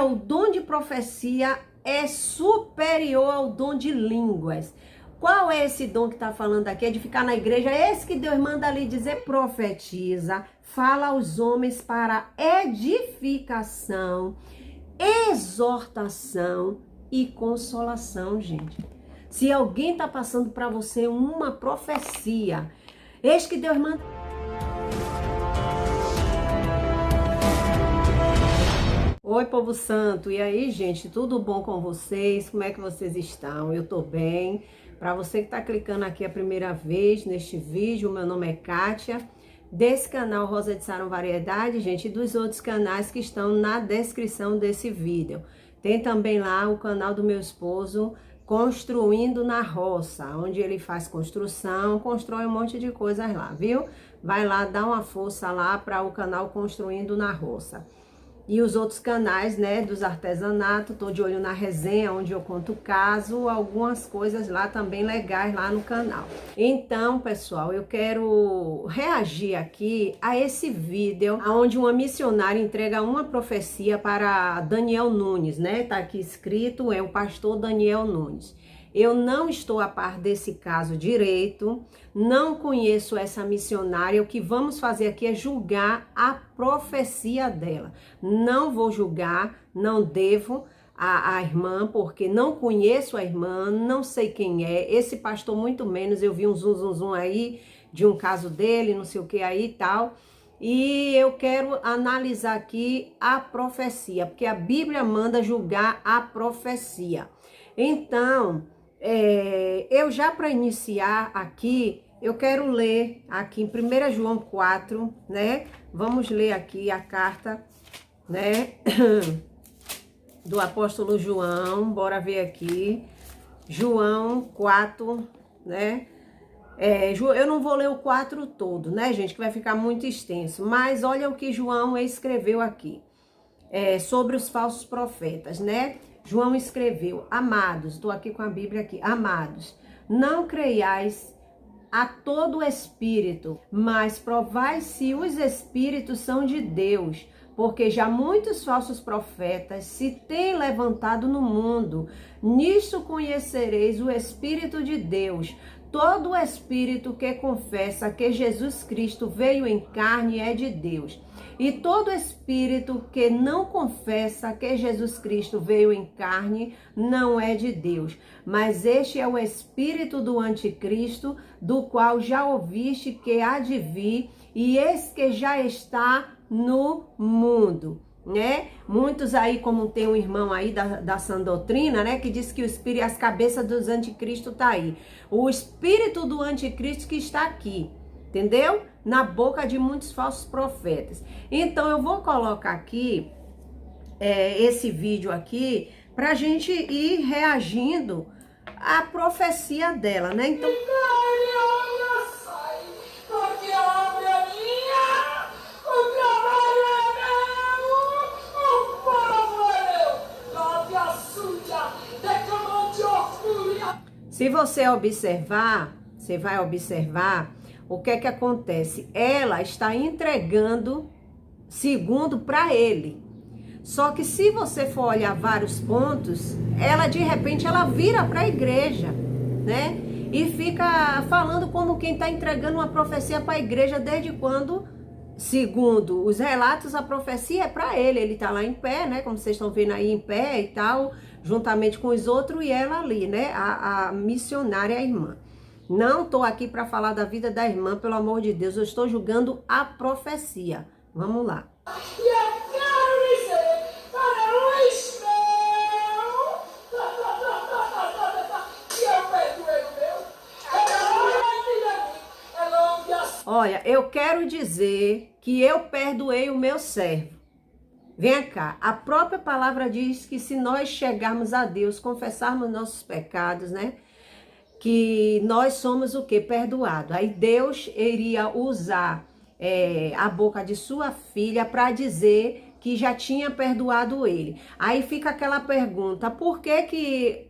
o dom de profecia é superior ao dom de línguas. Qual é esse dom que está falando aqui? É de ficar na igreja. É esse que Deus manda ali dizer: profetiza, fala aos homens para edificação, exortação e consolação, gente. Se alguém está passando para você uma profecia, eis que Deus manda. Oi, povo santo. E aí, gente, tudo bom com vocês? Como é que vocês estão? Eu tô bem. Para você que está clicando aqui a primeira vez neste vídeo, meu nome é Kátia, desse canal Rosa de Saron Variedade, gente, e dos outros canais que estão na descrição desse vídeo. Tem também lá o canal do meu esposo, Construindo na Roça, onde ele faz construção, constrói um monte de coisas lá, viu? Vai lá, dá uma força lá para o canal Construindo na Roça. E os outros canais, né, dos artesanatos, tô de olho na resenha, onde eu conto o caso, algumas coisas lá também legais lá no canal. Então, pessoal, eu quero reagir aqui a esse vídeo, onde uma missionária entrega uma profecia para Daniel Nunes, né? Tá aqui escrito, é o pastor Daniel Nunes. Eu não estou a par desse caso direito, não conheço essa missionária. O que vamos fazer aqui é julgar a profecia dela. Não vou julgar, não devo a irmã, porque não conheço a irmã, não sei quem é. Esse pastor muito menos, eu vi um zum aí de um caso dele, não sei o que aí e tal. E eu quero analisar aqui a profecia, porque a Bíblia manda julgar a profecia. Então, eu já para iniciar aqui, eu quero ler aqui em 1 João 4, né? Vamos ler aqui a carta, né? Do apóstolo João, bora ver aqui. João 4, né? Eu não vou ler o 4 todo, né, gente? Que vai ficar muito extenso. Mas olha o que João escreveu aqui. Sobre os falsos profetas, né? João escreveu: amados, estou aqui com a Bíblia aqui, amados, não creiais a todo espírito, mas provai se os espíritos são de Deus, porque já muitos falsos profetas se têm levantado no mundo. Nisto conhecereis o Espírito de Deus. Todo espírito que confessa que Jesus Cristo veio em carne é de Deus. E todo espírito que não confessa que Jesus Cristo veio em carne não é de Deus. Mas este é o espírito do anticristo, do qual já ouviste que há de vir, e eis que já está no mundo, né? Muitos aí, como tem um irmão aí da sã doutrina, né, que diz que o espírito, as cabeças dos anticristo tá aí. O espírito do anticristo que está aqui, entendeu? Na boca de muitos falsos profetas. Então eu vou colocar aqui esse vídeo aqui pra gente ir reagindo à profecia dela, né? Então se você observar, você vai observar o que é que acontece. Ela está entregando segundo para ele. Só que se você for olhar vários pontos, ela de repente ela vira para a igreja, né? E fica falando como quem está entregando uma profecia para a igreja desde quando, segundo os relatos, a profecia é para ele. Ele está lá em pé, né? Como vocês estão vendo aí em pé e tal, juntamente com os outros, e ela ali, né? A missionária, a irmã. Não estou aqui para falar da vida da irmã, pelo amor de Deus. Eu estou julgando a profecia. Vamos lá. Olha, eu quero dizer que eu perdoei o meu servo. Vem cá, a própria palavra diz que se nós chegarmos a Deus, confessarmos nossos pecados, né? Que nós somos o quê? Perdoado. Aí Deus iria usar a boca de sua filha para dizer que já tinha perdoado ele. Aí fica aquela pergunta: por que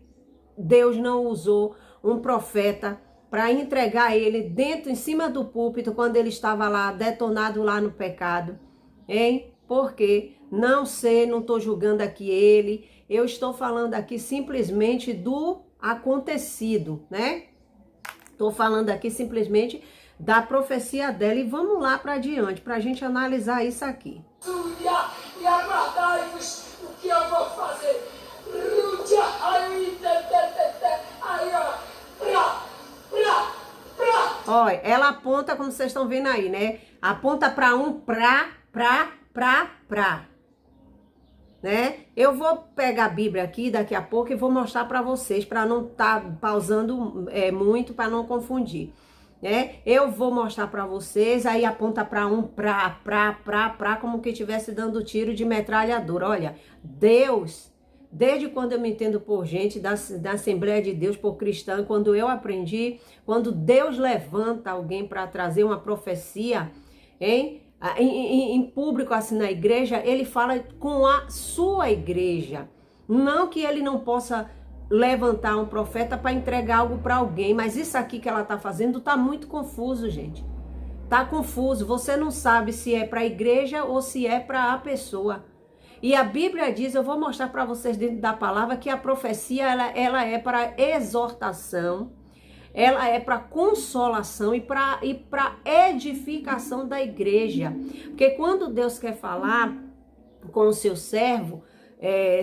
Deus não usou um profeta para entregar ele dentro, em cima do púlpito, quando ele estava lá, detonado lá no pecado? Hein? Porque não sei, não estou julgando aqui ele, eu estou falando aqui simplesmente do acontecido, né? Estou falando aqui simplesmente da profecia dela e vamos lá para adiante, para a gente analisar isso aqui. E aguardai-vos o que eu vou fazer. Olha, ela aponta, como vocês estão vendo aí, né? Aponta para um pra, né? Eu vou pegar a Bíblia aqui daqui a pouco e vou mostrar para vocês, para não estar pausando muito, para não confundir, né? Eu vou mostrar para vocês, aí aponta para um pra, como que estivesse dando tiro de metralhadora. Olha, Deus, desde quando eu me entendo por gente da Assembleia de Deus, por cristã, quando eu aprendi, quando Deus levanta alguém para trazer uma profecia, hein? Em público, assim, na igreja, ele fala com a sua igreja. Não que ele não possa levantar um profeta para entregar algo para alguém, mas isso aqui que ela está fazendo está muito confuso, gente. Tá confuso. Você não sabe se é para a igreja ou se é para a pessoa. E a Bíblia diz, eu vou mostrar para vocês dentro da palavra, que a profecia ela é para exortação, ela é para consolação e para edificação da igreja. Porque quando Deus quer falar com o seu servo,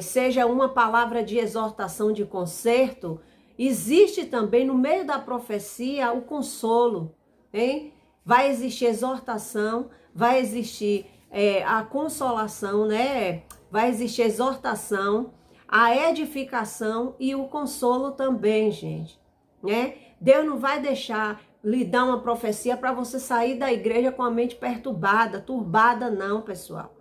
seja uma palavra de exortação, de conserto, existe também no meio da profecia o consolo, hein? Vai existir exortação, vai existir a consolação, né? Vai existir a exortação, a edificação e o consolo também, gente, né? Deus não vai deixar lhe dar uma profecia para você sair da igreja com a mente perturbada, turbada não, pessoal.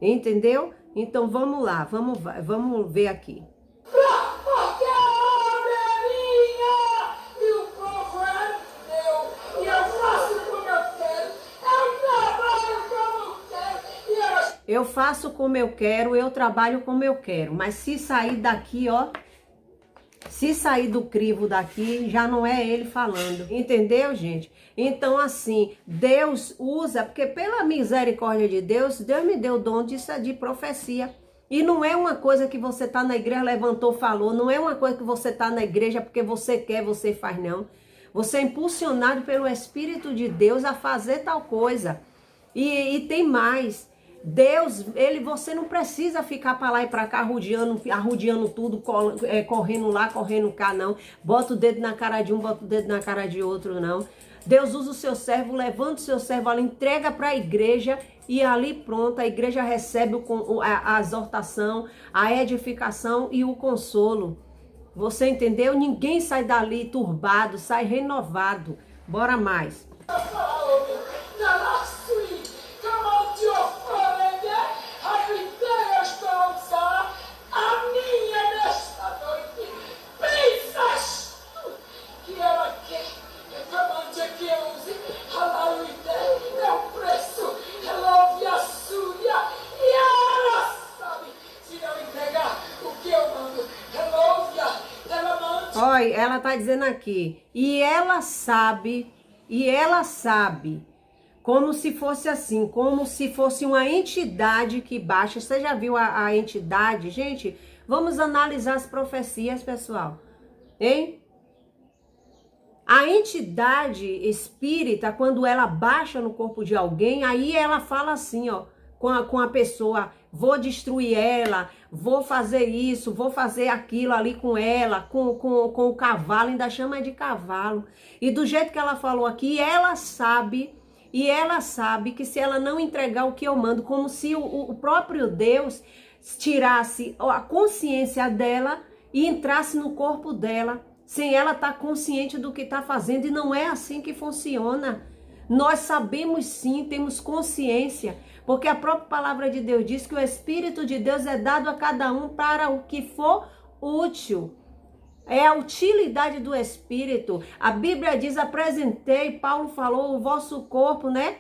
Entendeu? Então vamos lá, vamos ver aqui. Porque a obra é minha e o povo é meu. E eu faço como eu quero, eu trabalho como eu quero. Eu faço como eu quero, eu trabalho como eu quero. Mas se sair daqui, ó, se sair do crivo daqui, já não é ele falando. Entendeu, gente? Então, assim, Deus usa, porque pela misericórdia de Deus, Deus me deu o dom de profecia. E não é uma coisa que você tá na igreja, levantou, falou. Não é uma coisa que você tá na igreja porque você quer, você faz, não. Você é impulsionado pelo Espírito de Deus a fazer tal coisa. E tem mais. Deus, você não precisa ficar para lá e para cá arrodeando tudo, correndo lá, correndo cá, não. Bota o dedo na cara de um, bota o dedo na cara de outro, não. Deus usa o seu servo, levanta o seu servo ali, entrega para a igreja e ali pronto, a igreja recebe a exortação, a edificação e o consolo. Você entendeu? Ninguém sai dali turbado, sai renovado. Bora mais. Olha, ela tá dizendo aqui, e ela sabe, como se fosse assim, como se fosse uma entidade que baixa. Você já viu a entidade? Gente, vamos analisar as profecias, pessoal, hein? A entidade espírita, quando ela baixa no corpo de alguém, aí ela fala assim, ó, com a pessoa: vou destruir ela, vou fazer isso, vou fazer aquilo ali com ela, com o cavalo, ainda chama de cavalo. E do jeito que ela falou aqui, ela sabe que se ela não entregar o que eu mando, como se o próprio Deus tirasse a consciência dela e entrasse no corpo dela, sem ela estar consciente do que está fazendo. E não é assim que funciona. Nós sabemos sim, temos consciência, porque a própria palavra de Deus diz que o Espírito de Deus é dado a cada um para o que for útil. É a utilidade do Espírito. A Bíblia diz: apresentei, Paulo falou, o vosso corpo, né?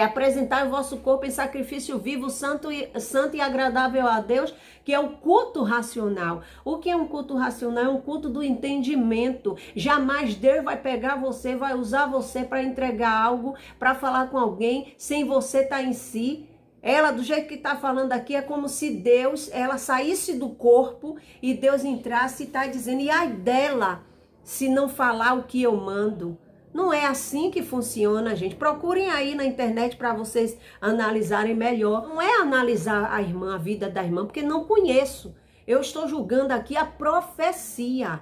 Apresentar o vosso corpo em sacrifício vivo, santo e agradável a Deus, que é o culto racional. O que é um culto racional? É um culto do entendimento. Jamais Deus vai pegar você, vai usar você para entregar algo, para falar com alguém, sem você estar em si. Ela, do jeito que está falando aqui, é como se Deus, ela saísse do corpo e Deus entrasse e está dizendo, e ai dela, se não falar o que eu mando. Não é assim que funciona, gente. Procurem aí na internet para vocês analisarem melhor. Não é analisar a irmã, a vida da irmã, porque não conheço. Eu estou julgando aqui a profecia.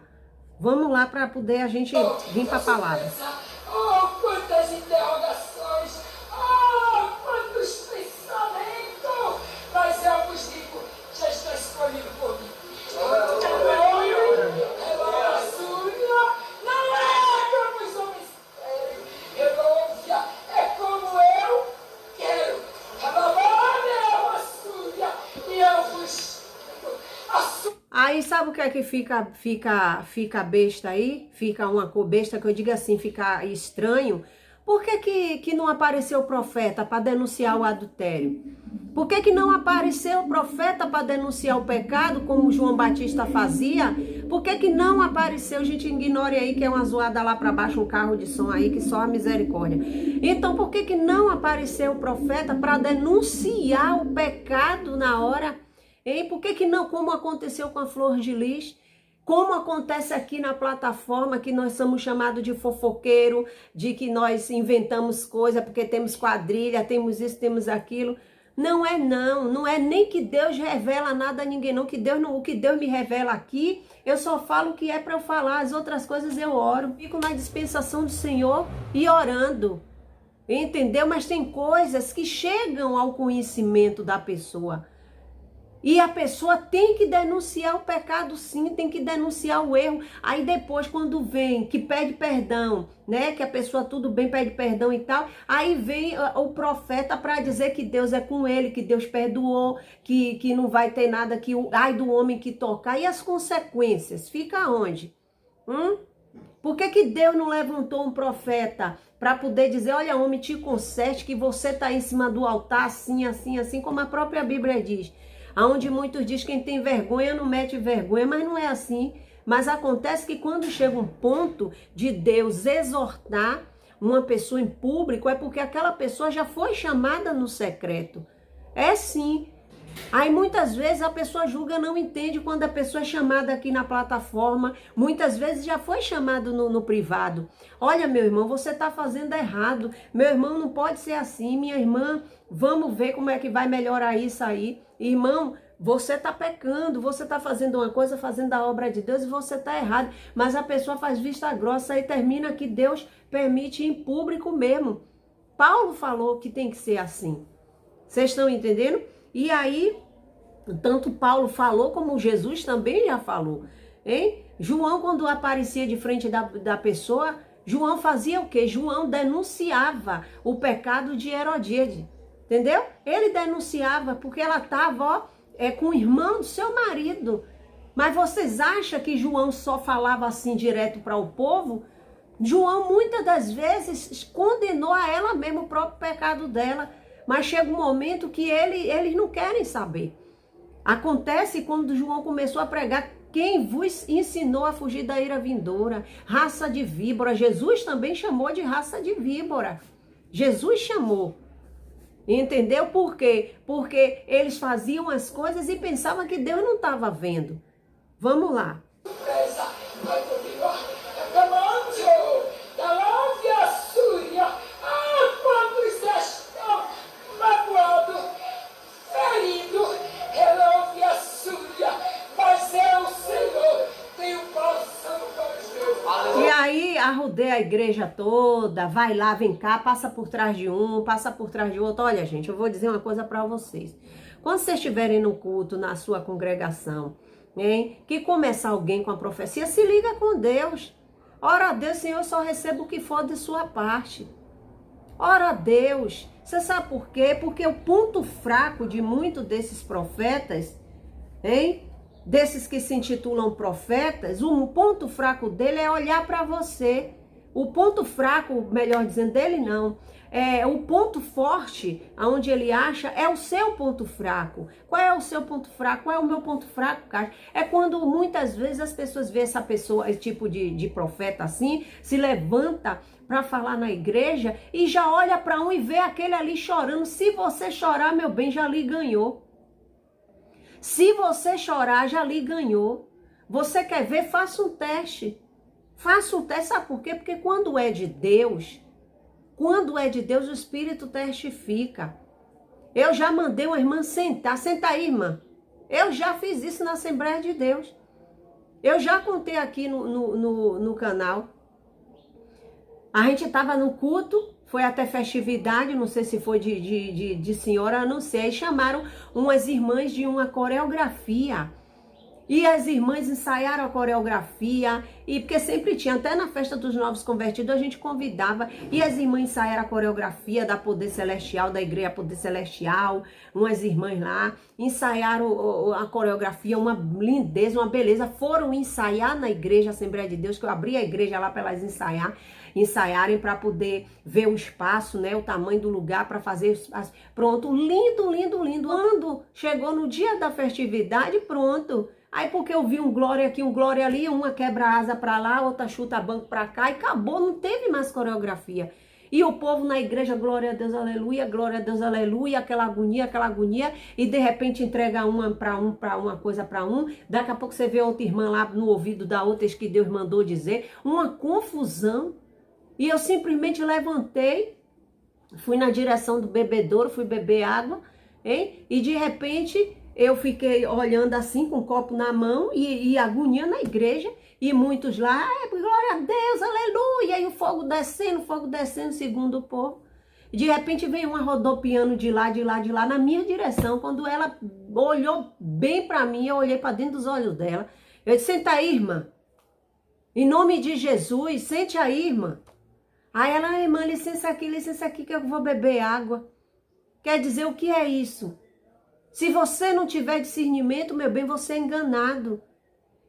Vamos lá para poder a gente vir para a palavra. Oh, quantas interrogações! Oh, quantos pensamentos! Mas eu vos digo, já está escolhido por mim. Não é como os homens querem. Relógia é como eu quero. E eu vos Aí sabe o que é que fica besta aí? Fica uma cor besta, que eu digo assim, fica estranho. Por que não apareceu o profeta para denunciar o adultério? Por que não apareceu o profeta para denunciar o pecado, como João Batista fazia? Por que não apareceu? Gente, ignore aí que é uma zoada lá para baixo, um carro de som aí, que só a misericórdia. Então, por que não apareceu o profeta para denunciar o pecado na hora? Hein? Por que não, como aconteceu com a Flor de Lis? Como acontece aqui na plataforma, que nós somos chamados de fofoqueiro, de que nós inventamos coisa porque temos quadrilha, temos isso, temos aquilo. Não é nem que Deus revela nada a ninguém, não. O que Deus me revela aqui, eu só falo o que é para eu falar. As outras coisas eu oro, fico na dispensação do Senhor e orando. Entendeu? Mas tem coisas que chegam ao conhecimento da pessoa. E a pessoa tem que denunciar o pecado, sim, tem que denunciar o erro. Aí depois, quando vem, que pede perdão, né? Que a pessoa tudo bem, pede perdão e tal. Aí vem o profeta para dizer que Deus é com ele, que Deus perdoou, que não vai ter nada, que ai do homem que tocar. E as consequências? Fica onde? Por que Deus não levantou um profeta para poder dizer, olha, homem, te conserte que você está em cima do altar assim, assim, assim, como a própria Bíblia diz. Onde muitos dizem que quem tem vergonha não mete vergonha, mas não é assim. Mas acontece que quando chega um ponto de Deus exortar uma pessoa em público, é porque aquela pessoa já foi chamada no secreto. É sim. Aí muitas vezes a pessoa julga, não entende quando a pessoa é chamada aqui na plataforma. Muitas vezes já foi chamado no privado. Olha, meu irmão, você está fazendo errado. Meu irmão, não pode ser assim. Minha irmã, vamos ver como é que vai melhorar isso aí. Irmão, você está pecando, você está fazendo uma coisa, fazendo a obra de Deus e você está errado. Mas a pessoa faz vista grossa e termina que Deus permite em público mesmo. Paulo falou que tem que ser assim. Vocês estão entendendo? E aí, tanto Paulo falou como Jesus também já falou. Hein? João, quando aparecia de frente da pessoa, João fazia o quê? João denunciava o pecado de Herodíade. Entendeu? Ele denunciava porque ela estava com o irmão do seu marido. Mas vocês acham que João só falava assim direto para o povo? João muitas das vezes condenou a ela mesmo o próprio pecado dela. Mas chega um momento que eles não querem saber. Acontece quando João começou a pregar, quem vos ensinou a fugir da ira vindoura? Raça de víbora. Jesus também chamou de raça de víbora. Jesus chamou. Entendeu por quê? Porque eles faziam as coisas e pensavam que Deus não estava vendo. Vamos lá. E aí arrudei a igreja toda, vai lá, vem cá, passa por trás de um, passa por trás de outro. Olha, gente, eu vou dizer uma coisa para vocês. Quando vocês estiverem no culto, na sua congregação, hein, que começar alguém com a profecia, se liga com Deus. Ora a Deus, Senhor, eu só recebo o que for de sua parte. Ora a Deus. Você sabe por quê? Porque o ponto fraco de muitos desses profetas, hein, desses que se intitulam profetas, um ponto fraco dele é olhar para você. O ponto fraco, melhor dizendo, dele não, o ponto forte, onde ele acha, é o seu ponto fraco. Qual é o seu ponto fraco? Qual é o meu ponto fraco, Kátia? É quando muitas vezes as pessoas veem essa pessoa, esse tipo de profeta assim, se levanta para falar na igreja e já olha para um e vê aquele ali chorando. Se você chorar, meu bem, já lhe ganhou. Se você chorar, já lhe ganhou. Você quer ver? Faça um teste. Faça um teste, sabe por quê? Porque quando é de Deus, o Espírito testifica. Eu já mandei uma irmã sentar. Senta aí, irmã. Eu já fiz isso na Assembleia de Deus. Eu já contei aqui no canal. A gente estava no culto, foi até festividade, não sei se foi de senhora, não sei. Aí chamaram umas irmãs de uma coreografia. E as irmãs ensaiaram a coreografia, e porque sempre tinha, até na festa dos novos convertidos, a gente convidava, e as irmãs ensaiaram a coreografia da Poder Celestial, da Igreja Poder Celestial, umas irmãs lá, ensaiaram a coreografia, uma lindeza, uma beleza, foram ensaiar na igreja Assembleia de Deus, que eu abri a igreja lá para elas ensaiarem para poder ver o espaço, né, o tamanho do lugar para fazer espaço. Pronto, lindo, lindo, lindo. Quando chegou no dia da festividade, pronto. Aí porque eu vi um glória aqui, um glória ali, uma quebra asa para lá, outra chuta banco para cá e acabou, não teve mais coreografia. E o povo na igreja, glória a Deus, aleluia, aquela agonia, e de repente entrega uma coisa para um, daqui a pouco você vê outra irmã lá no ouvido da outra que Deus mandou dizer, uma confusão. E eu simplesmente levantei, fui na direção do bebedouro, fui beber água, hein? E de repente eu fiquei olhando assim com o copo na mão e agonia na igreja. E muitos lá, glória a Deus, aleluia, e o fogo descendo, segundo o povo. De repente vem uma rodopiando de lá, na minha direção. Quando ela olhou bem para mim, eu olhei para dentro dos olhos dela. Eu disse, senta aí, irmã. Em nome de Jesus, sente aí, irmã. Aí ela, irmã, licença aqui que eu vou beber água. Quer dizer, o que é isso? Se você não tiver discernimento, meu bem, você é enganado.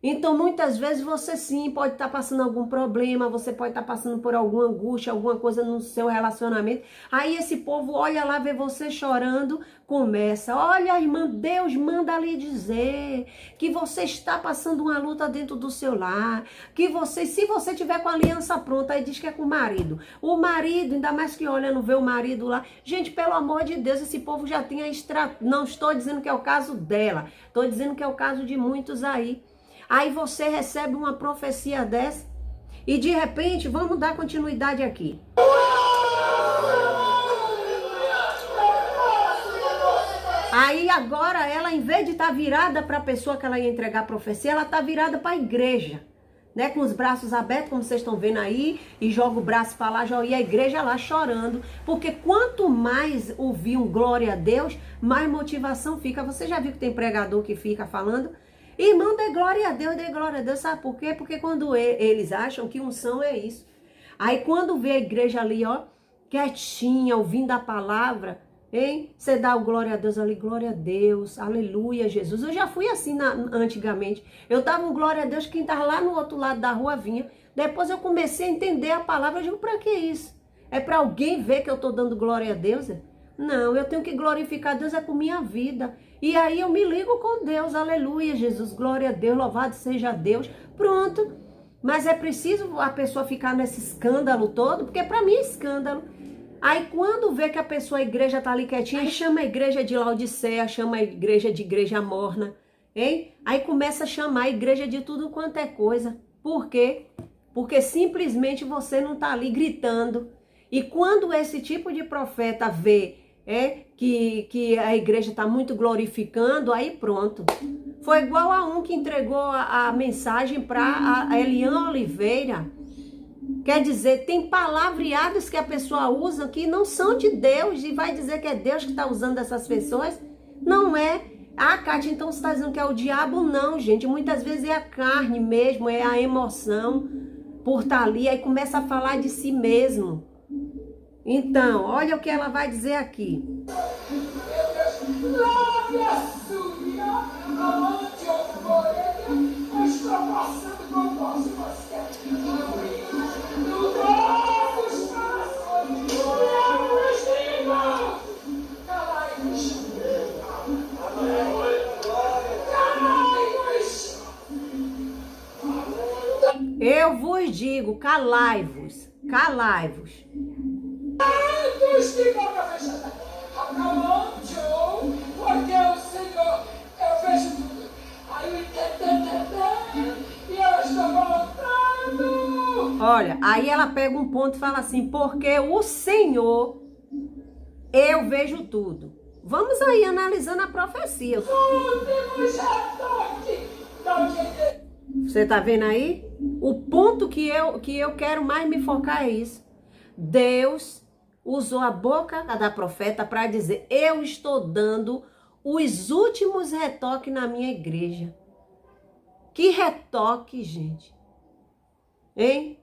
Então, muitas vezes, você sim pode estar passando algum problema, você pode estar passando por alguma angústia, alguma coisa no seu relacionamento. Aí esse povo olha lá, vê você chorando, começa, olha, irmã, Deus manda lhe dizer que você está passando uma luta dentro do seu lar, que você, se você tiver com a aliança pronta, aí diz que é com o marido. O marido, ainda mais que olha, não vê o marido lá. Gente, pelo amor de Deus, esse povo já tem não estou dizendo que é o caso dela, estou dizendo que é o caso de muitos aí. Aí você recebe uma profecia dessa e de repente, vamos dar continuidade aqui. Aí agora ela, em vez de estar virada para a pessoa que ela ia entregar a profecia, ela está virada para a igreja, né? Com os braços abertos, como vocês estão vendo aí, e joga o braço para lá, e a igreja lá chorando. Porque quanto mais ouvir um glória a Deus, mais motivação fica. Você já viu que tem pregador que fica falando? Irmão, dê glória a Deus, sabe por quê? Porque quando eles acham que unção é isso. Aí quando vê a igreja ali, ó, quietinha, ouvindo a palavra, hein? Você dá o glória a Deus ali, glória a Deus, aleluia, Jesus. Eu já fui assim antigamente. Eu dava um glória a Deus, quem estava lá no outro lado da rua vinha. Depois eu comecei a entender a palavra, eu digo, pra que isso? É para alguém ver que eu estou dando glória a Deus? Não, eu tenho que glorificar Deus com minha vida. E aí eu me ligo com Deus, aleluia, Jesus, glória a Deus, louvado seja Deus. Pronto. Mas é preciso a pessoa ficar nesse escândalo todo, porque para mim é escândalo. Aí quando vê que a pessoa, a igreja tá ali quietinha, aí chama a igreja de Laodiceia, chama a igreja de igreja morna, hein? Aí começa a chamar a igreja de tudo quanto é coisa. Por quê? Porque simplesmente você não tá ali gritando. E quando esse tipo de profeta vê que a igreja está muito glorificando, aí pronto. Foi igual a um que entregou a mensagem para a Eliane Oliveira. Quer dizer, tem palavreados que a pessoa usa que não são de Deus e vai dizer que é Deus que está usando essas pessoas? Não é. Ah, Kátia, então você está dizendo que é o diabo? Não, gente. Muitas vezes é a carne mesmo, é a emoção por estar ali. Aí começa a falar de si mesmo. Então, olha o que ela vai dizer aqui. Eu vos digo, calai-vos, calai-vos. Dos que boca fechada. Acalante-o, porque o Senhor, eu vejo tudo. Aí e ela está voltando. Olha, aí ela pega um ponto e fala assim, porque o Senhor, eu vejo tudo. Vamos aí analisando a profecia. Você tá vendo aí? O ponto que eu quero mais me focar é isso. Deus usou a boca da profeta para dizer, eu estou dando os últimos retoques na minha igreja. Que retoque, gente? Hein?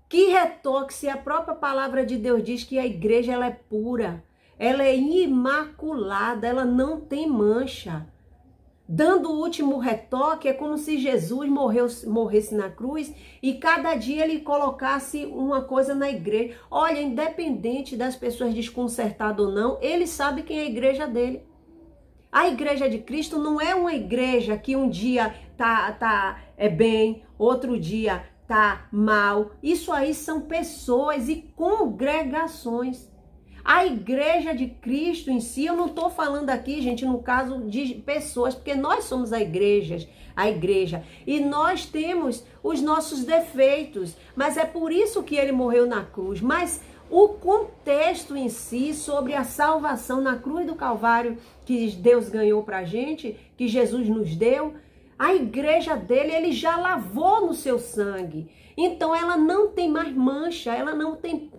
Que retoque se a própria palavra de Deus diz que a igreja ela é pura, ela é imaculada, ela não tem mancha. Dando o último retoque é como se Jesus morresse na cruz e cada dia ele colocasse uma coisa na igreja. Olha, independente das pessoas desconcertadas ou não, ele sabe quem é a igreja dele. A igreja de Cristo não é uma igreja que um dia tá bem, outro dia tá mal. Isso aí são pessoas e congregações. A igreja de Cristo em si, eu não estou falando aqui, gente, no caso de pessoas, porque nós somos a igreja, e nós temos os nossos defeitos, mas é por isso que ele morreu na cruz. Mas o contexto em si sobre a salvação na cruz do Calvário que Deus ganhou pra gente, que Jesus nos deu, a igreja dele, ele já lavou no seu sangue. Então ela não tem mais mancha, ela não tem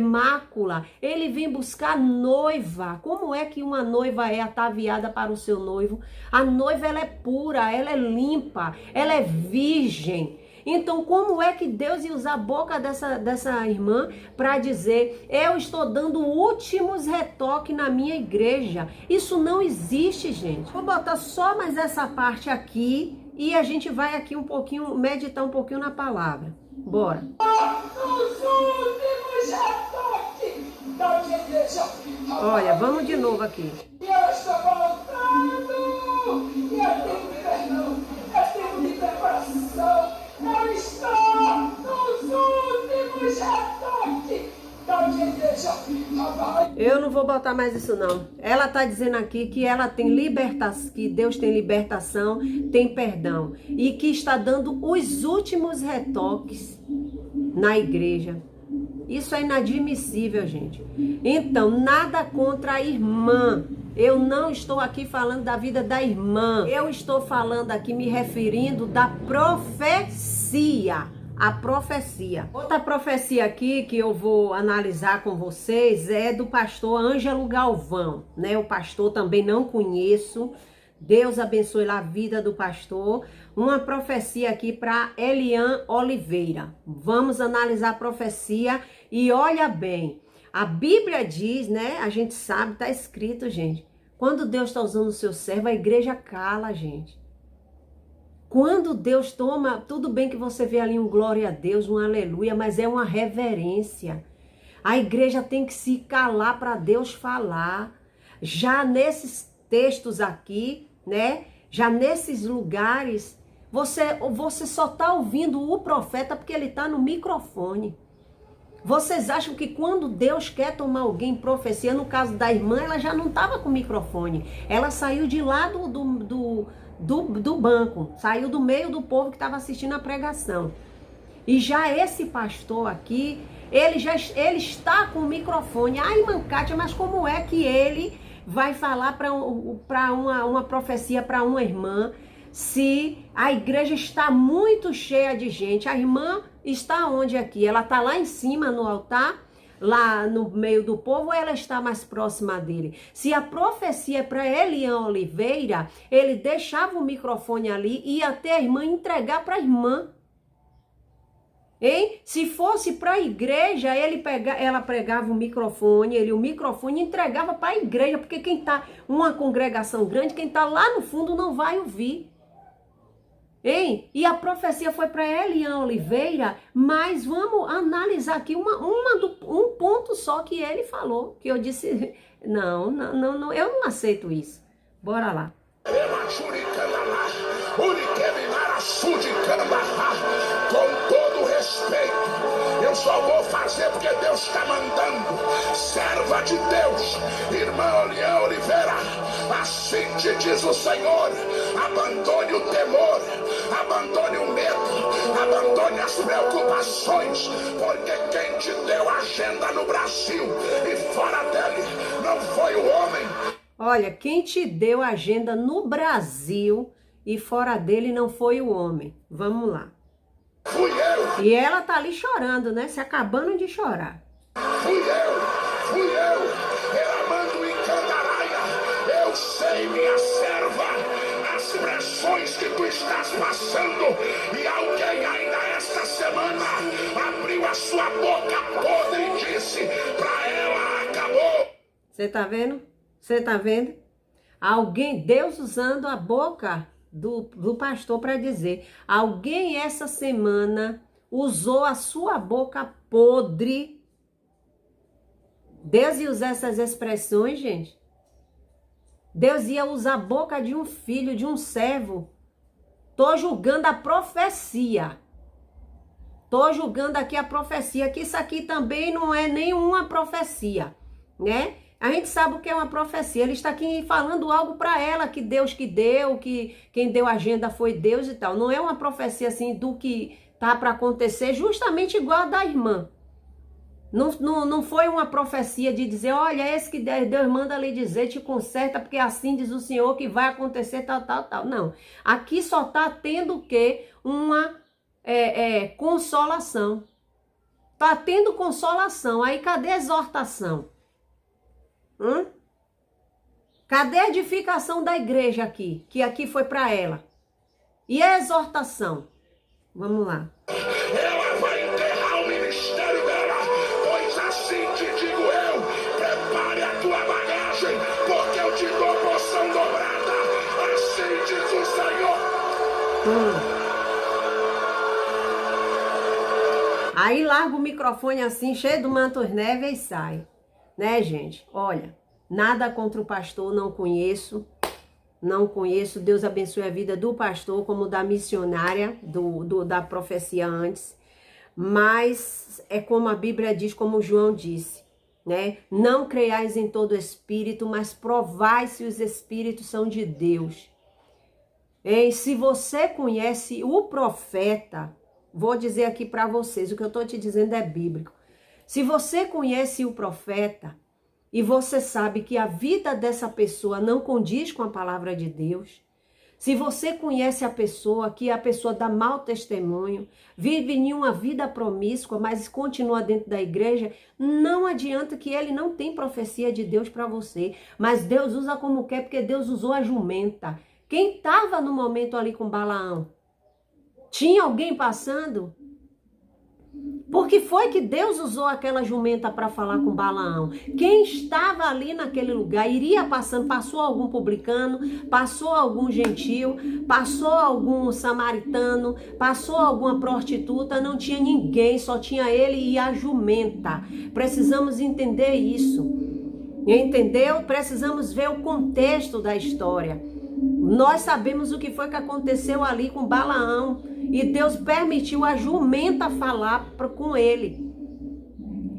mácula. Ele vem buscar noiva. Como é que uma noiva é ataviada para o seu noivo? A noiva ela é pura, ela é limpa, ela é virgem. Então, como é que Deus ia usar a boca dessa irmã para dizer, eu estou dando últimos retoques na minha igreja? Isso não existe, gente. Vou botar só mais essa parte aqui e a gente vai aqui um pouquinho, meditar um pouquinho na palavra. Bora. Olha, vamos de novo aqui. E ela está voltando. E é tempo de perdão. É tempo de preparação. Ela está nos últimos retoques da igreja. Eu não vou botar mais isso não. Ela está dizendo aqui que ela tem libertação, que Deus tem libertação, tem perdão. E que está dando os últimos retoques na igreja. Isso é inadmissível, gente. Então, nada contra a irmã. Eu não estou aqui falando da vida da irmã. Eu estou falando aqui, me referindo da profecia. A profecia. Outra profecia aqui que eu vou analisar com vocês é do pastor Ângelo Galvão, né? O pastor também não conheço. Deus abençoe a vida do pastor. Uma profecia aqui para Elian Oliveira. Vamos analisar a profecia e olha bem. A Bíblia diz, né? A gente sabe, tá escrito, gente. Quando Deus está usando o seu servo, a igreja cala, gente. Quando Deus toma, tudo bem que você vê ali um glória a Deus, um aleluia, mas é uma reverência. A igreja tem que se calar para Deus falar. Já nesses textos aqui, né? Já nesses lugares, você só está ouvindo o profeta porque ele está no microfone. Vocês acham que quando Deus quer tomar alguém em profecia, no caso da irmã, ela já não estava com o microfone. Ela saiu de lá do banco, saiu do meio do povo que estava assistindo a pregação. E já esse pastor aqui, ele está com o microfone. Ai, irmã Kátia, mas como é que ele vai falar para uma profecia para uma irmã se a igreja está muito cheia de gente? A irmã está onde aqui? Ela está lá em cima no altar, lá no meio do povo, ou ela está mais próxima dele? Se a profecia é para Elian Oliveira, ele deixava o microfone ali e ia até a irmã entregar para a irmã. Hein? Se fosse para a igreja, ela pregava o microfone entregava para a igreja, porque quem está uma congregação grande, quem está lá no fundo não vai ouvir. Hein? E a profecia foi para Elian Oliveira, mas vamos analisar aqui um ponto só que ele falou, que eu disse, não, eu não aceito isso. Bora lá. Com todo respeito, eu só vou fazer porque Deus está mandando. Serva de Deus, irmã Oliane Oliveira, assim te diz o Senhor: abandone o temor, abandone o medo, abandone as preocupações, porque quem te deu agenda no Brasil e fora dele não foi o homem. Olha, quem te deu agenda no Brasil e fora dele não foi o homem. Vamos lá. Fui eu. E ela tá ali chorando, né? Se acabando de chorar. Fui eu, Eramando em Candaraia. Eu sei, minha serva, as pressões que tu estás passando. E alguém ainda esta semana abriu a sua boca podre e disse pra ela: acabou. Você tá vendo? Você tá vendo? Alguém, Deus usando a boca do pastor para dizer: alguém essa semana usou a sua boca podre. Deus ia usar essas expressões, gente. Deus ia usar a boca de um filho, de um servo. Tô julgando a profecia. Tô julgando aqui a profecia, que isso aqui também não é nenhuma profecia, né? A gente sabe o que é uma profecia. Ele está aqui falando algo para ela, que Deus que deu, que quem deu a agenda foi Deus e tal. Não é uma profecia assim do que tá para acontecer, justamente igual a da irmã. Não foi uma profecia de dizer: olha, esse que Deus manda lhe dizer, te conserta, porque assim diz o Senhor que vai acontecer tal, tal, tal. Não. Aqui só tá tendo o quê? Uma consolação. Tá tendo consolação. Aí cadê a exortação? Cadê a edificação da igreja aqui? Que aqui foi para ela. E a exortação? Vamos lá. Ela vai enterrar o ministério dela, pois assim te digo eu: prepare a tua bagagem, porque eu te dou porção dobrada. Assim diz o Senhor. Aí larga o microfone assim, cheio do Mantos Neves e sai. Né, gente? Olha, nada contra o pastor, não conheço. Deus abençoe a vida do pastor, como da missionária, da profecia antes. Mas é como a Bíblia diz, como João disse, né? Não creiais em todo espírito, mas provai se os espíritos são de Deus. E se você conhece o profeta, vou dizer aqui para vocês, o que eu estou te dizendo é bíblico. Se você conhece o profeta e você sabe que a vida dessa pessoa não condiz com a palavra de Deus, se você conhece a pessoa que a pessoa dá mau testemunho, vive em uma vida promíscua, mas continua dentro da igreja, não adianta que ele não tem profecia de Deus para você, mas Deus usa como quer, porque Deus usou a jumenta. Quem estava no momento ali com Balaão? Tinha alguém passando? Porque foi que Deus usou aquela jumenta para falar com Balaão. Quem estava ali naquele lugar, iria passando, passou algum publicano, passou algum gentil, passou algum samaritano, passou alguma prostituta, não tinha ninguém, só tinha ele e a jumenta. Precisamos entender isso. Entendeu? Precisamos ver o contexto da história. Nós sabemos o que foi que aconteceu ali com Balaão. E Deus permitiu a jumenta falar com ele.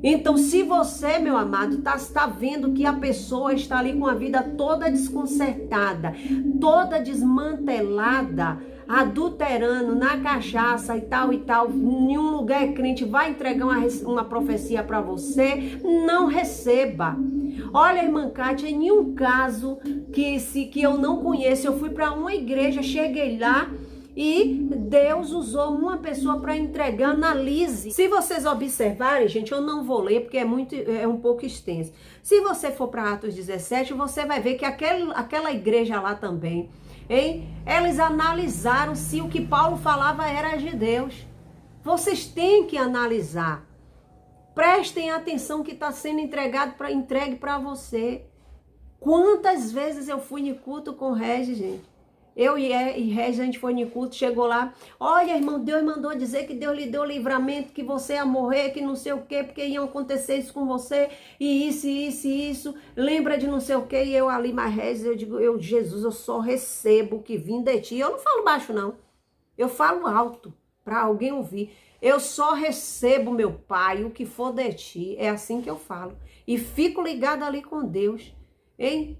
Então, se você, meu amado, está vendo que a pessoa está ali com a vida toda desconcertada, toda desmantelada, adulterando na cachaça e tal, em um lugar é crente, vai entregar uma profecia para você, não receba. Olha, irmã Kátia, em nenhum caso que eu não conheço, eu fui para uma igreja, cheguei lá, e Deus usou uma pessoa para entregar, analise. Se vocês observarem, gente, eu não vou ler porque é um pouco extenso. Se você for para Atos 17, você vai ver que aquela igreja lá também, hein? Eles analisaram se o que Paulo falava era de Deus. Vocês têm que analisar. Prestem atenção que está sendo entregue para você. Quantas vezes eu fui em culto com o Regis, gente? Eu e Regis, a gente foi no culto, chegou lá. Olha, irmão, Deus mandou dizer que Deus lhe deu livramento, que você ia morrer, que não sei o quê, porque ia acontecer isso com você, e isso. Lembra de não sei o quê, e eu ali, mas Regis, eu digo, Jesus, eu só recebo o que vim de ti. Eu não falo baixo, não. Eu falo alto para alguém ouvir. Eu só recebo, meu Pai, o que for de ti. É assim que eu falo. E fico ligado ali com Deus, hein?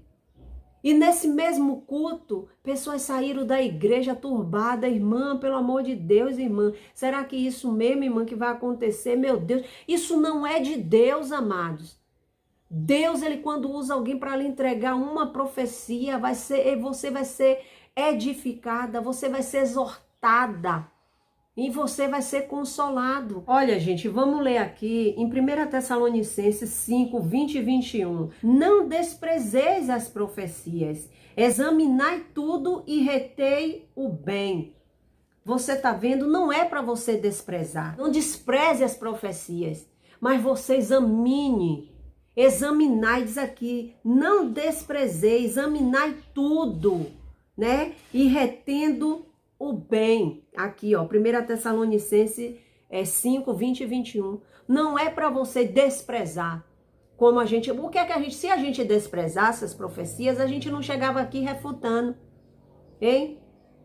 E nesse mesmo culto, pessoas saíram da igreja turbada, irmã, pelo amor de Deus, irmã. Será que isso mesmo, irmã, que vai acontecer? Meu Deus, isso não é de Deus, amados. Deus, ele quando usa alguém para lhe entregar uma profecia, você vai ser edificada, você vai ser exortada. E você vai ser consolado. Olha, gente, vamos ler aqui em 1 Tessalonicenses 5, 20 e 21. Não desprezeis as profecias, examinai tudo e retei o bem. Você tá vendo? Não é para você desprezar. Não despreze as profecias, mas você examine. Examinai, diz aqui, não desprezeis, examinai tudo, né? E retendo o bem, aqui ó, 1 Tessalonicenses 5, 20 e 21, não é para você desprezar, como a gente, o que é que a gente, se a gente desprezasse as profecias, a gente não chegava aqui refutando, hein?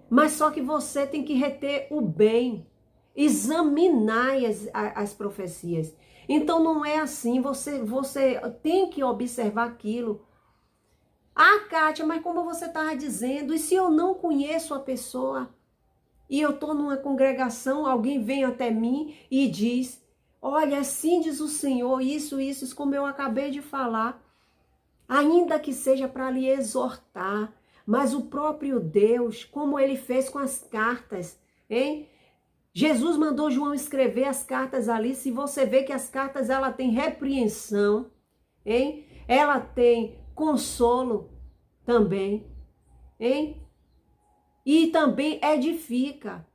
Mas só que você tem que reter o bem, examinar as profecias, então não é assim, você tem que observar aquilo. Ah, Kátia, mas como você estava dizendo, e se eu não conheço a pessoa? E eu estou numa congregação, alguém vem até mim e diz, olha, assim diz o Senhor, isso, como eu acabei de falar. Ainda que seja para lhe exortar, mas o próprio Deus, como ele fez com as cartas, hein? Jesus mandou João escrever as cartas ali, se você vê que as cartas, ela tem repreensão, hein? Ela tem consolo também, hein? E também edifica.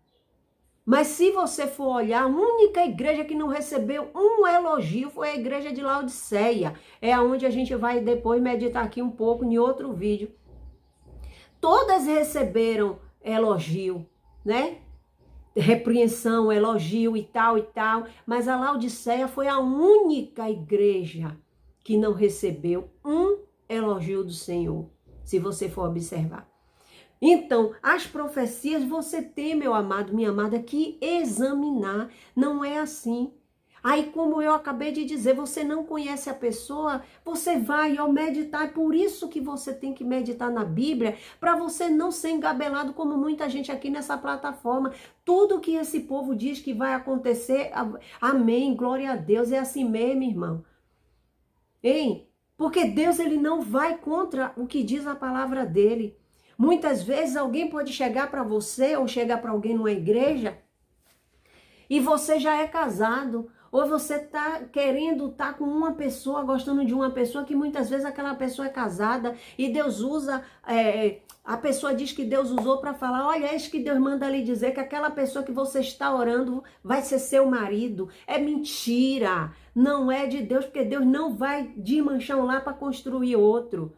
Mas se você for olhar, a única igreja que não recebeu um elogio foi a igreja de Laodiceia. É onde a gente vai depois meditar aqui um pouco em outro vídeo. Todas receberam elogio, né? Repreensão, elogio e tal, mas a Laodiceia foi a única igreja que não recebeu um elogio do Senhor, se você for observar. Então, as profecias você tem, meu amado, minha amada, que examinar, não é assim. Aí, como eu acabei de dizer, você não conhece a pessoa, você vai meditar, é por isso que você tem que meditar na Bíblia, para você não ser engabelado como muita gente aqui nessa plataforma. Tudo que esse povo diz que vai acontecer, amém, glória a Deus, é assim mesmo, irmão. Hein? Porque Deus, ele não vai contra o que diz a palavra dele. Muitas vezes alguém pode chegar para você ou chegar para alguém numa igreja e você já é casado, ou você está querendo estar com uma pessoa, gostando de uma pessoa que muitas vezes aquela pessoa é casada e Deus usa, a pessoa diz que Deus usou para falar, olha, eis que Deus manda lhe dizer que aquela pessoa que você está orando vai ser seu marido. É mentira, não é de Deus, porque Deus não vai desmanchar um lar para construir outro.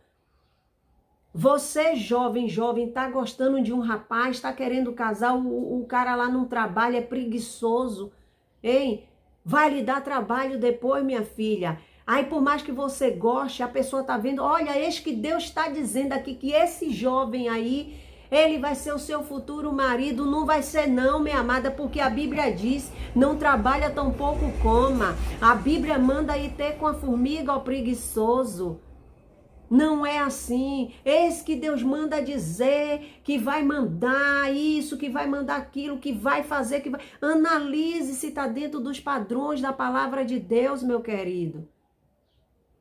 Você, jovem, tá gostando de um rapaz, tá querendo casar, o cara lá não trabalha, é preguiçoso, hein? Vai lhe dar trabalho depois, minha filha. Aí, por mais que você goste, a pessoa tá vendo, olha, eis que Deus está dizendo aqui que esse jovem aí, ele vai ser o seu futuro marido. Não vai ser não, minha amada, porque a Bíblia diz, não trabalha tão pouco coma. A Bíblia manda ir ter com a formiga ao preguiçoso. Não é assim. Eis que Deus manda dizer que vai mandar isso, que vai mandar aquilo, que vai fazer, que vai... Analise se está dentro dos padrões da palavra de Deus, meu querido.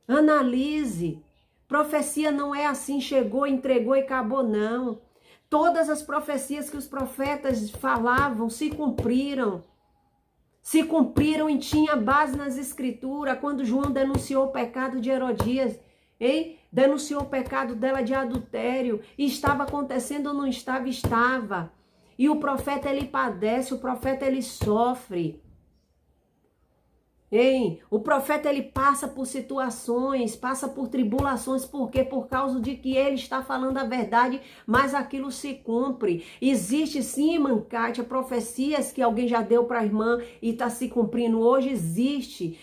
Analise. Profecia não é assim, chegou, entregou e acabou, não. Todas as profecias que os profetas falavam se cumpriram. Se cumpriram e tinha base nas escrituras. Quando João denunciou o pecado de Herodias, hein? Denunciou o pecado dela de adultério. E estava acontecendo ou não estava? Estava. E o profeta, ele padece, o profeta, ele sofre. Hein? O profeta, ele passa por situações, passa por tribulações, por quê? Por causa de que ele está falando a verdade, mas aquilo se cumpre. Existe sim, irmã Kátia, profecias que alguém já deu para a irmã e está se cumprindo hoje, existe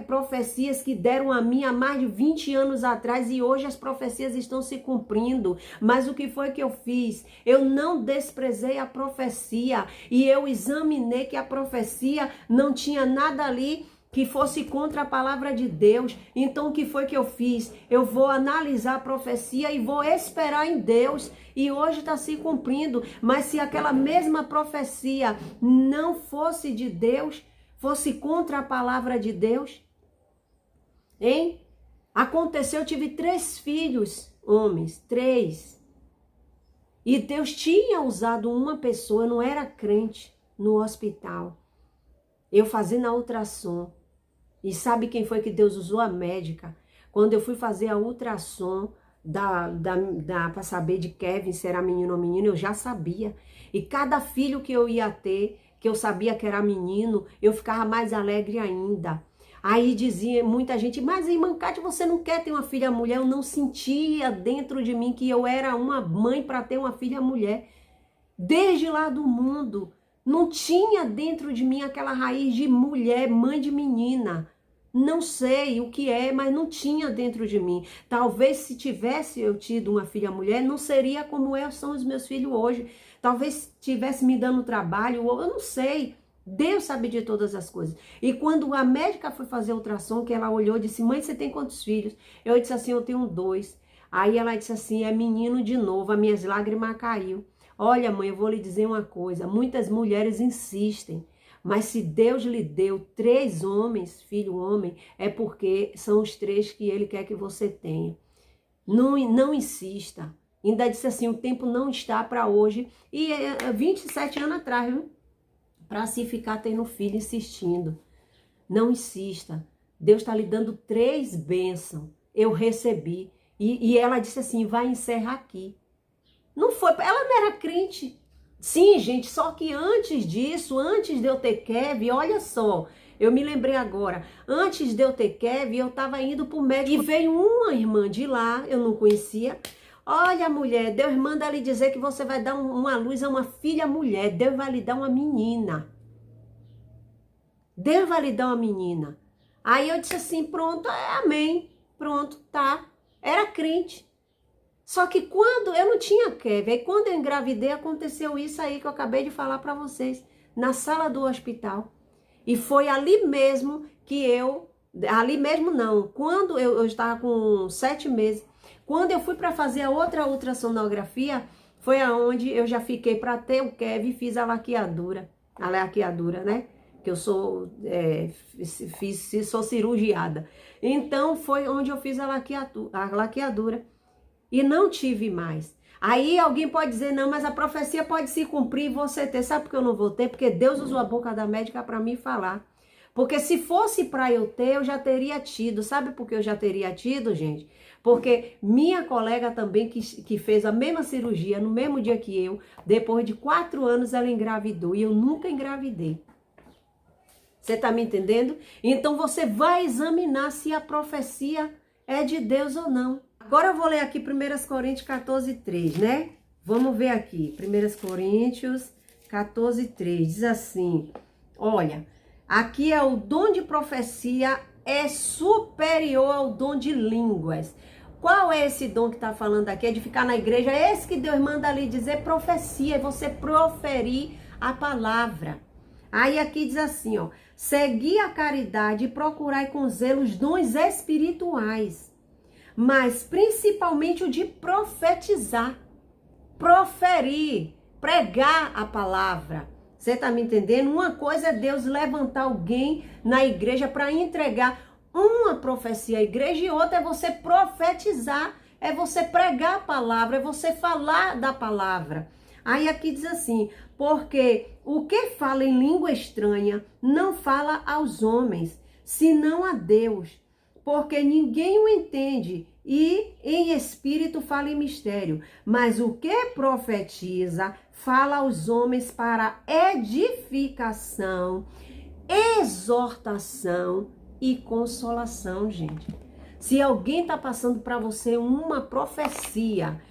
profecias que deram a mim há mais de 20 anos atrás e hoje as profecias estão se cumprindo. Mas o que foi que eu fiz? Eu não desprezei a profecia e eu examinei que a profecia não tinha nada ali que fosse contra a palavra de Deus. Então o que foi que eu fiz? Eu vou analisar a profecia e vou esperar em Deus. E hoje está se cumprindo. Mas se aquela mesma profecia não fosse de Deus, fosse contra a palavra de Deus, hein? Aconteceu, eu tive 3 filhos, homens, 3. E Deus tinha usado uma pessoa, não era crente, no hospital. Eu fazendo a ultrassom. E sabe quem foi que Deus usou? A médica. Quando eu fui fazer a ultrassom para saber de Kevin se era menino ou menina, eu já sabia. E cada filho que eu ia ter, que eu sabia que era menino, eu ficava mais alegre ainda. Aí dizia muita gente, mas irmã Kátia, você não quer ter uma filha mulher? Eu não sentia dentro de mim que eu era uma mãe para ter uma filha mulher. Desde lá do mundo, não tinha dentro de mim aquela raiz de mulher, mãe de menina. Não sei o que é, mas não tinha dentro de mim. Talvez se tivesse eu tido uma filha mulher, não seria como são os meus filhos hoje. Talvez tivesse me dando trabalho, eu não sei. Deus sabe de todas as coisas. E quando a médica foi fazer ultrassom, que ela olhou e disse, mãe, você tem quantos filhos? Eu disse assim, eu tenho 2. Aí ela disse assim, é menino de novo, as minhas lágrimas caiu. Olha, mãe, eu vou lhe dizer uma coisa, muitas mulheres insistem, mas se Deus lhe deu 3 homens, filho homem, é porque são os 3 que ele quer que você tenha. Não insista. Ainda disse assim, o tempo não está para hoje. E 27 anos atrás, viu? Para se ficar tendo filho insistindo. Não insista. Deus está lhe dando 3 bênçãos. Eu recebi. E ela disse assim, vai encerrar aqui. Não foi, ela não era crente. Sim, gente, só que antes disso, antes de eu ter Kevin, olha só, eu me lembrei agora, antes de eu ter Kevin, eu estava indo para o médico e veio uma irmã de lá, eu não conhecia. Olha, mulher, Deus manda lhe dizer que você vai dar uma luz a uma filha mulher, Deus vai lhe dar uma menina. Deus vai lhe dar uma menina. Aí eu disse assim, pronto, amém, pronto, tá. Era crente. Só que quando eu não tinha Kevin, aí quando eu engravidei, aconteceu isso aí que eu acabei de falar para vocês, na sala do hospital. E foi ali mesmo que ali mesmo não, quando eu estava com 7 meses, quando eu fui para fazer a outra ultrassonografia, foi aonde eu já fiquei para ter o Kevin e fiz a laqueadura, né? Que eu sou cirurgiada. Então foi onde eu fiz a laqueadura. E não tive mais. Aí alguém pode dizer, não, mas a profecia pode se cumprir e você ter. Sabe por que eu não vou ter? Porque Deus usou a boca da médica para mim falar. Porque se fosse para eu ter, eu já teria tido. Sabe por que eu já teria tido, gente? Porque minha colega também, que fez a mesma cirurgia no mesmo dia que eu, depois de 4 anos ela engravidou. E eu nunca engravidei. Você tá me entendendo? Então você vai examinar se a profecia é de Deus ou não. Agora eu vou ler aqui 1 Coríntios 14:3, né? Vamos ver aqui. 1 Coríntios 14:3 diz assim, olha, aqui é o dom de profecia é superior ao dom de línguas. Qual é esse dom que está falando aqui? É de ficar na igreja. É esse que Deus manda ali dizer profecia, é você proferir a palavra. Aí aqui diz assim, ó, segui a caridade e procurai com zelo os dons espirituais, mas principalmente o de profetizar, proferir, pregar a palavra. Você tá me entendendo? Uma coisa é Deus levantar alguém na igreja para entregar uma profecia à igreja e outra é você profetizar, é você pregar a palavra, é você falar da palavra. Aí aqui diz assim, porque o que fala em língua estranha não fala aos homens, senão a Deus, porque ninguém o entende e em espírito fala em mistério. Mas o que profetiza fala aos homens para edificação, exortação e consolação, gente. Se alguém está passando para você uma profecia,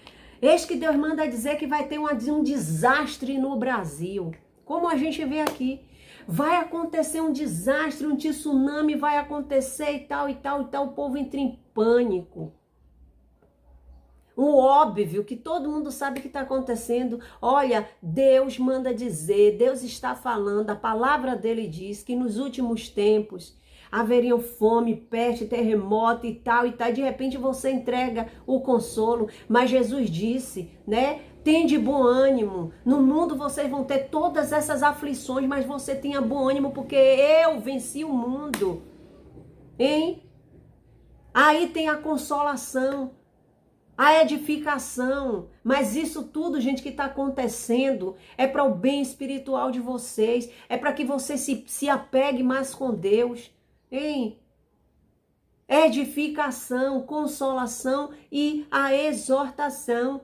eis que Deus manda dizer que vai ter um desastre no Brasil. Como a gente vê aqui. Vai acontecer um desastre, um tsunami vai acontecer e tal, e tal, e tal. O povo entra em pânico. O óbvio, que todo mundo sabe que está acontecendo. Olha, Deus manda dizer, Deus está falando, a palavra dele diz que nos últimos tempos haveriam fome, peste, terremoto e tal, e tal. De repente você entrega o consolo. Mas Jesus disse, né? Tende bom ânimo. No mundo vocês vão ter todas essas aflições, mas você tenha bom ânimo porque eu venci o mundo. Hein? Aí tem a consolação, a edificação, mas isso tudo, gente, que está acontecendo é para o bem espiritual de vocês, é para que você se apegue mais com Deus, hein? Edificação, consolação e a exortação.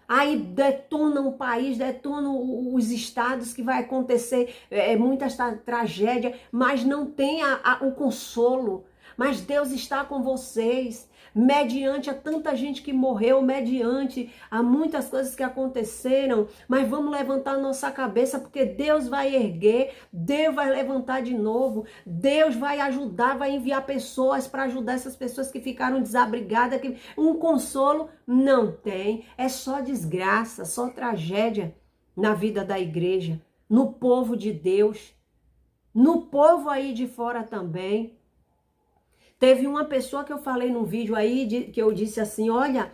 Aí detona o país, detona os estados, que vai acontecer muita tragédia, mas não tem o consolo. Mas Deus está com vocês, mediante a tanta gente que morreu, mediante a muitas coisas que aconteceram. Mas vamos levantar nossa cabeça, porque Deus vai erguer, Deus vai levantar de novo, Deus vai ajudar, vai enviar pessoas para ajudar essas pessoas que ficaram desabrigadas. Um consolo não tem, é só desgraça, só tragédia na vida da igreja, no povo de Deus, no povo aí de fora também. Teve uma pessoa que eu falei no vídeo aí, que eu disse assim, olha,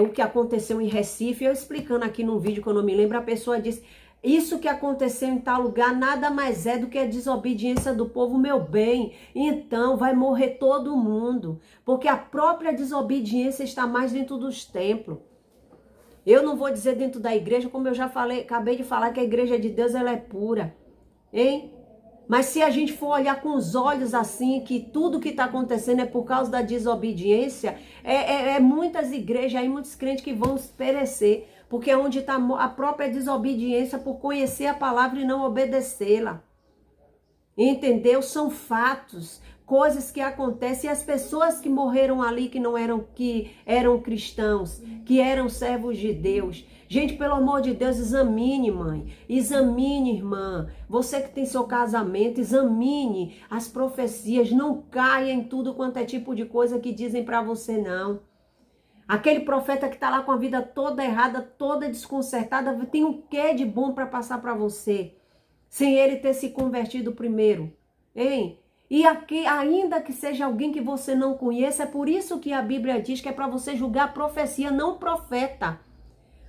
o que aconteceu em Recife, eu explicando aqui no vídeo que eu não me lembro, a pessoa disse, isso que aconteceu em tal lugar nada mais é do que a desobediência do povo, meu bem. Então vai morrer todo mundo, porque a própria desobediência está mais dentro dos templos. Eu não vou dizer dentro da igreja, como eu já falei, acabei de falar que a igreja de Deus ela é pura, hein? Mas se a gente for olhar com os olhos assim, que tudo que está acontecendo é por causa da desobediência, muitas igrejas aí, muitos crentes que vão perecer, porque é onde está a própria desobediência por conhecer a palavra e não obedecê-la. Entendeu? São fatos, coisas que acontecem, e as pessoas que morreram ali, que eram cristãos, que eram servos de Deus. Gente, pelo amor de Deus, examine, mãe, examine, irmã, você que tem seu casamento, examine as profecias, não caia em tudo quanto é tipo de coisa que dizem para você, não. Aquele profeta que está lá com a vida toda errada, toda desconcertada, tem um quê de bom para passar para você, sem ele ter se convertido primeiro, hein? E aqui, ainda que seja alguém que você não conheça, é por isso que a Bíblia diz que é para você julgar a profecia, não o profeta.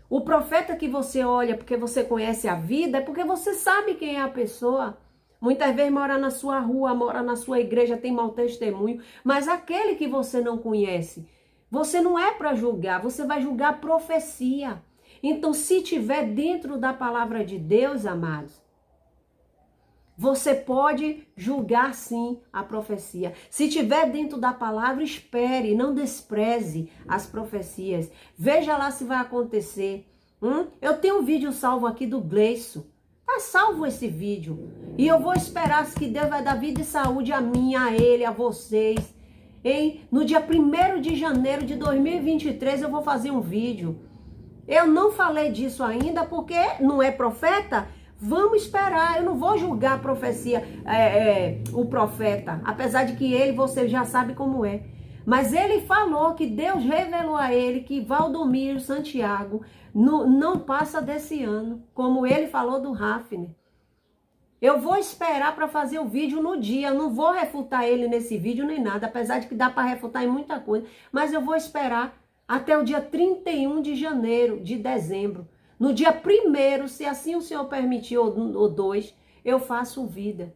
O profeta que você olha porque você conhece a vida, é porque você sabe quem é a pessoa. Muitas vezes mora na sua rua, mora na sua igreja, tem mau testemunho, mas aquele que você não conhece, você não é para julgar, você vai julgar a profecia. Então, se tiver dentro da palavra de Deus, amados, você pode julgar sim a profecia. Se tiver dentro da palavra, espere, não despreze as profecias. Veja lá se vai acontecer. Eu tenho um vídeo salvo aqui do Gleison. Tá salvo esse vídeo. E eu vou esperar que Deus vai dar vida e saúde a mim, a ele, a vocês. Hein? No dia 1º de janeiro de 2023 eu vou fazer um vídeo. Eu não falei disso ainda porque não é profeta. Vamos esperar, eu não vou julgar a profecia, o profeta, apesar de que ele, você já sabe como é. Mas ele falou que Deus revelou a ele que Valdomiro Santiago não passa desse ano, como ele falou do Hafner. Eu vou esperar para fazer o vídeo no dia, eu não vou refutar ele nesse vídeo nem nada, apesar de que dá para refutar em muita coisa, mas eu vou esperar até o dia 31 de janeiro, de dezembro. No dia 1º, se assim o Senhor permitir, ou 2, eu faço vida.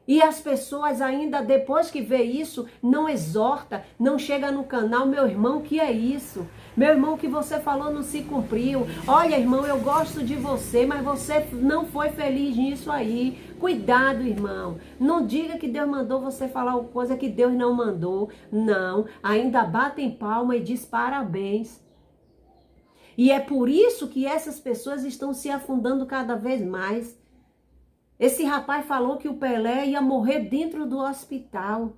E as pessoas ainda, depois que vê isso, não exorta, não chega no canal, meu irmão, que é isso? Meu irmão, o que você falou não se cumpriu. Olha, irmão, eu gosto de você, mas você não foi feliz nisso aí. Cuidado, irmão. Não diga que Deus mandou você falar uma coisa que Deus não mandou. Não, ainda batem palma e diz parabéns. E é por isso que essas pessoas estão se afundando cada vez mais. Esse rapaz falou que o Pelé ia morrer dentro do hospital.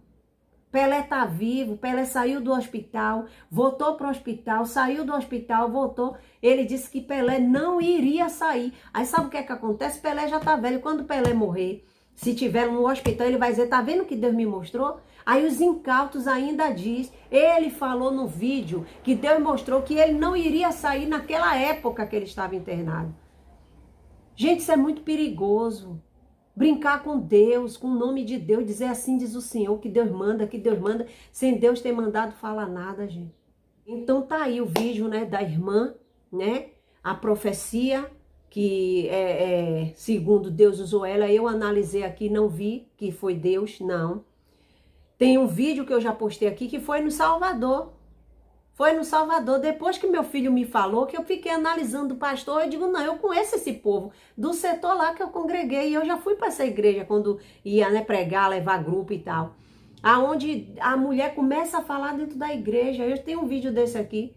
Pelé tá vivo, Pelé saiu do hospital, voltou pro hospital, saiu do hospital, voltou. Ele disse que Pelé não iria sair. Aí sabe o que é que acontece? Pelé já tá velho. Quando Pelé morrer, se tiver no hospital, ele vai dizer, tá vendo o que Deus me mostrou? Aí os incautos ainda diz, ele falou no vídeo que Deus mostrou que ele não iria sair naquela época que ele estava internado. Gente, isso é muito perigoso. Brincar com Deus, com o nome de Deus, dizer assim diz o Senhor, que Deus manda, sem Deus ter mandado falar nada, gente. Então tá aí o vídeo, né, da irmã, né, a profecia, que segundo Deus usou ela, eu analisei aqui, não vi que foi Deus, não. Tem um vídeo que eu já postei aqui, que foi no Salvador. Foi no Salvador, depois que meu filho me falou, que eu fiquei analisando o pastor, eu digo, não, eu conheço esse povo, do setor lá que eu congreguei, e eu já fui para essa igreja, quando ia, né, pregar, levar grupo e tal, aonde a mulher começa a falar dentro da igreja, eu tenho um vídeo desse aqui,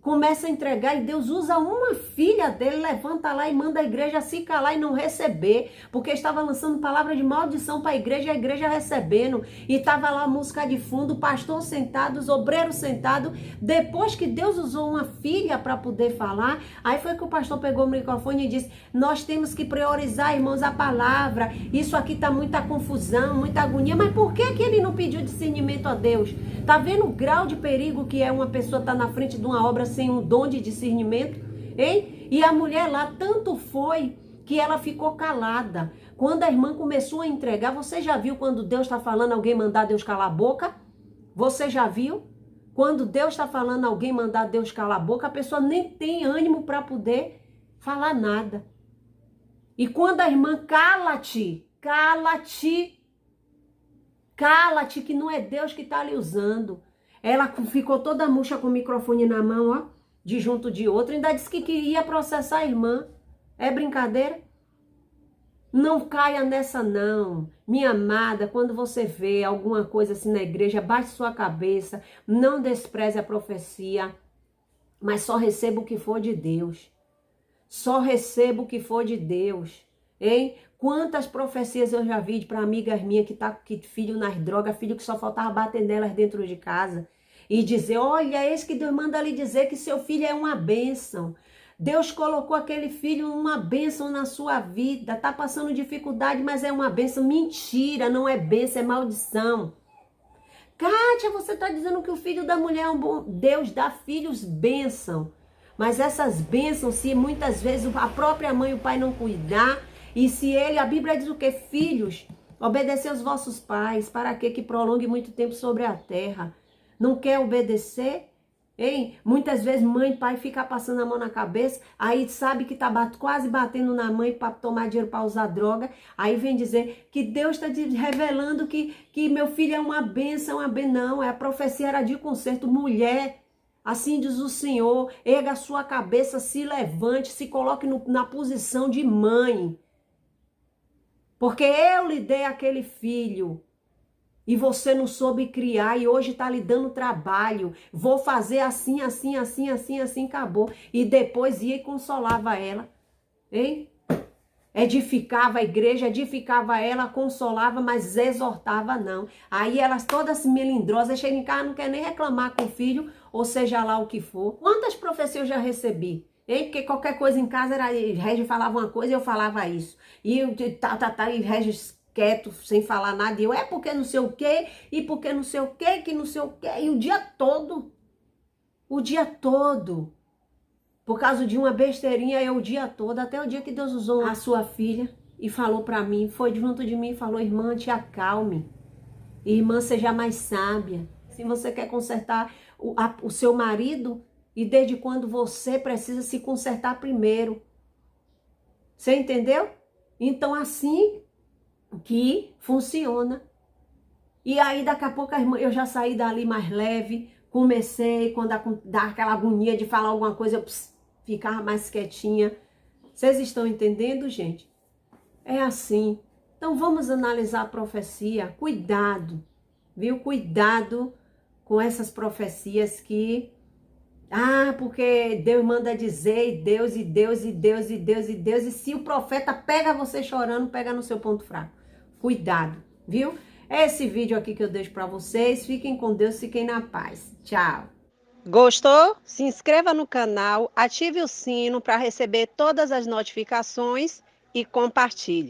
começa a entregar e Deus usa uma filha dele, levanta lá e manda a igreja se calar e não receber, porque estava lançando palavra de maldição para a igreja recebendo, e estava lá a música de fundo, o pastor sentado, os obreiros sentados. Depois que Deus usou uma filha para poder falar, aí foi que o pastor pegou o microfone e disse, nós temos que priorizar, irmãos, a palavra, isso aqui tá muita confusão, muita agonia. Mas por que que ele não pediu discernimento a Deus? Tá vendo o grau de perigo que é uma pessoa estar na frente de uma obra sem um dom de discernimento, hein? E a mulher lá, tanto foi que ela ficou calada. Quando a irmã começou a entregar, você já viu quando Deus está falando, alguém mandar Deus calar a boca? Você já viu? Quando Deus está falando, alguém mandar Deus calar a boca, a pessoa nem tem ânimo para poder falar nada. E quando a irmã, cala-te, cala-te, cala-te, que não é Deus que está lhe usando. Ela ficou toda murcha com o microfone na mão, ó, de junto de outro. Ainda disse que queria processar a irmã. É brincadeira? Não caia nessa não. Minha amada, quando você vê alguma coisa assim na igreja, baixe sua cabeça. Não despreze a profecia. Mas só receba o que for de Deus. Só receba o que for de Deus. Hein? Quantas profecias eu já vi para amigas minhas que tá com filho nas drogas, filho que só faltava bater nelas dentro de casa e dizer, olha, eis que Deus manda lhe dizer que seu filho é uma bênção. Deus colocou aquele filho uma bênção na sua vida, tá passando dificuldade, mas é uma bênção. Mentira, não é bênção, é maldição. Kátia, você tá dizendo que o filho da mulher é um bom... Deus dá filhos bênção, mas essas bênçãos, se muitas vezes a própria mãe e o pai não cuidar, e se ele, a Bíblia diz o quê? Filhos, obedecer aos vossos pais, para que prolongue muito tempo sobre a terra. Não quer obedecer? Hein? Muitas vezes mãe e pai ficam passando a mão na cabeça, aí sabe que tá quase batendo na mãe para tomar dinheiro para usar droga, aí vem dizer que Deus está revelando que meu filho é uma bênção, não, a profecia era de conserto. Mulher, assim diz o Senhor, erga a sua cabeça, se levante, se coloque na posição de mãe. Porque eu lhe dei aquele filho e você não soube criar e hoje está lhe dando trabalho. Vou fazer assim, assim, assim, assim, assim, acabou. E depois ia e consolava ela, hein? Edificava a igreja, edificava ela, consolava, mas exortava não. Aí elas todas melindrosas, chegam em casa, não quer nem reclamar com o filho, ou seja lá o que for. Quantas profecias eu já recebi? Hein? Porque qualquer coisa em casa, era Regis falava uma coisa e eu falava isso. E e Regis quieto, sem falar nada. E eu, porque não sei o quê, e porque não sei o quê, que não sei o quê. E o dia todo. Por causa de uma besteirinha, eu o dia todo, até o dia que Deus usou a sua filha e falou pra mim, foi junto de mim e falou, irmã, te acalme. Irmã, seja mais sábia. Se você quer consertar o seu marido, e desde quando você precisa se consertar primeiro. Você entendeu? Então, assim que funciona. E aí, daqui a pouco, a irmã, eu já saí dali mais leve, comecei, quando dá aquela agonia de falar alguma coisa, eu ficava mais quietinha. Vocês estão entendendo, gente? É assim. Então, vamos analisar a profecia. Cuidado, viu? Cuidado com essas profecias que Ah, porque Deus manda dizer, e Deus, e Deus, e Deus, e Deus, e Deus, e se o profeta pega você chorando, pega no seu ponto fraco. Cuidado, viu? É esse vídeo aqui que eu deixo para vocês. Fiquem com Deus, fiquem na paz. Tchau. Gostou? Se inscreva no canal, ative o sino para receber todas as notificações e compartilhe.